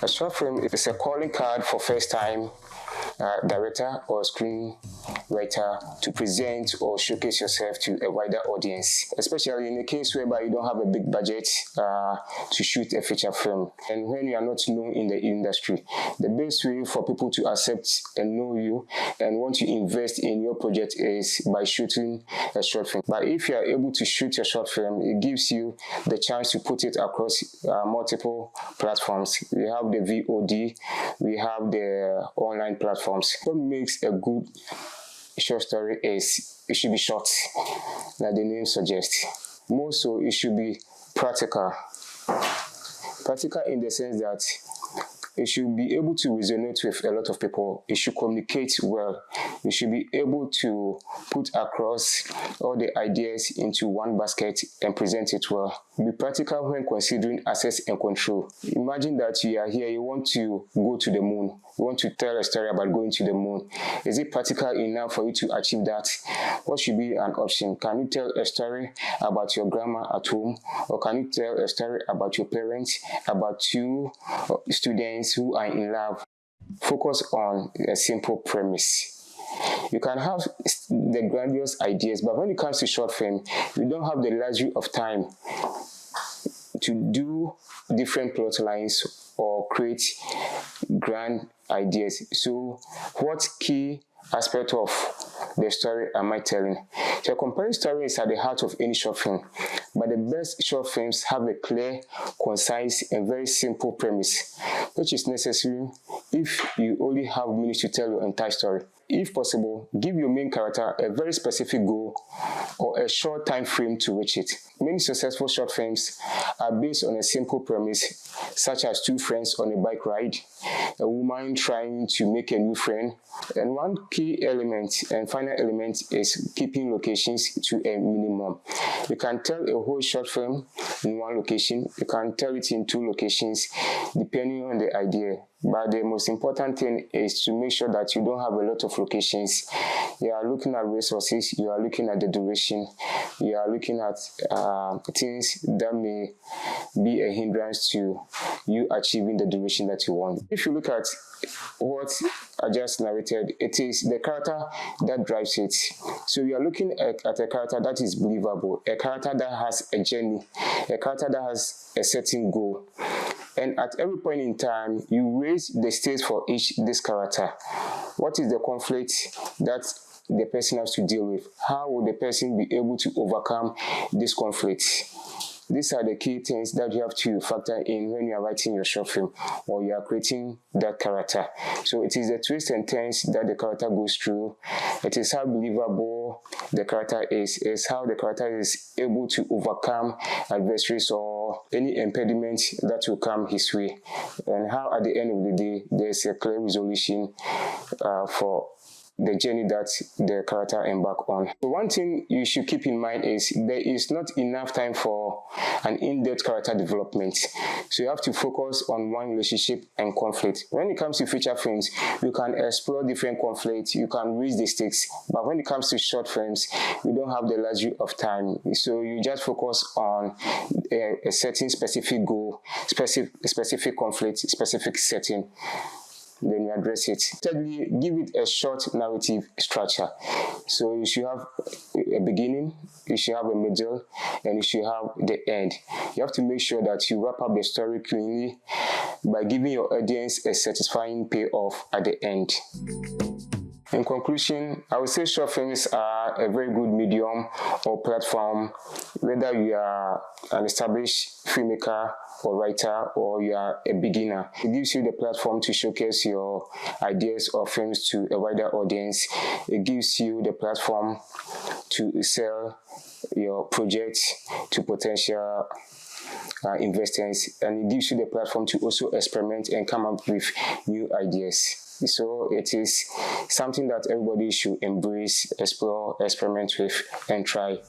A short film is a calling card for first-time director or screenwriter to present or showcase yourself to a wider audience, especially in a case whereby you don't have a big budget to shoot a feature film. And when you are not known in the industry, the best way for people to accept and know you and want to invest in your project is by shooting a short film. But if you are able to shoot a short film, it gives you the chance to put it across multiple platforms. We have the VOD, we have the online platforms. What makes a good short story is it should be short, like the name suggests. More so, it should be practical. Practical in the sense that it should be able to resonate with a lot of people. It should communicate well. You should be able to put across all the ideas into one basket and present it well. Be practical when considering access and control. Imagine that you are here, you want to go to the moon. You want to tell a story about going to the moon. Is it practical enough for you to achieve that? What should be an option? Can you tell a story about your grandma at home? Or can you tell a story about your parents, about two students who are in love? Focus on a simple premise. You can have the grandiose ideas, but when it comes to short film, you don't have the luxury of time to do different plot lines or create grand ideas. So what key aspect of the story am I telling? So a compelling story is at the heart of any short film, but the best short films have a clear, concise, and very simple premise, which is necessary if you only have minutes to tell your entire story. If possible, give your main character a very specific goal or a short time frame to reach it. Many successful short films are based on a simple premise, such as two friends on a bike ride, a woman trying to make a new friend, and one key element and final element is keeping locations to a minimum. You can tell a whole short film in one location, you can tell it in two locations, depending on the idea. But the most important thing is to make sure that you don't have a lot of locations. You are looking at resources, you are looking at the duration, you are looking at things that may be a hindrance to you achieving the duration that you want. If you look at what I just narrated, it is the character that drives it. So you are looking at a character that is believable, a character that has a journey, a character that has a certain goal. And at every point in time, you raise the stakes for this character. What is the conflict that the person has to deal with? How will the person be able to overcome this conflict? These are the key things that you have to factor in when you are writing your short film or you are creating that character. So it is the twists and turns that the character goes through. It is how believable the character is how the character is able to overcome adversaries or any impediment that will come his way, and how at the end of the day there's a clear resolution for the journey that the character embark on. So one thing you should keep in mind is there is not enough time for an in-depth character development. So you have to focus on one relationship and conflict. When it comes to feature films, you can explore different conflicts, you can raise the stakes. But when it comes to short films, you don't have the luxury of time. So you just focus on a certain specific goal, specific conflict, specific setting. Then you address it. Thirdly, give it a short narrative structure. So you should have a beginning, you should have a middle, and you should have the end. You have to make sure that you wrap up the story cleanly by giving your audience a satisfying payoff at the end. In conclusion, I would say short films are a very good medium or platform, whether you are an established filmmaker or writer or you are a beginner. It gives you the platform to showcase your ideas or films to a wider audience. It gives you the platform to sell your project to potential investors, and it gives you the platform to also experiment and come up with new ideas. So it is something that everybody should embrace, explore, experiment with, and try.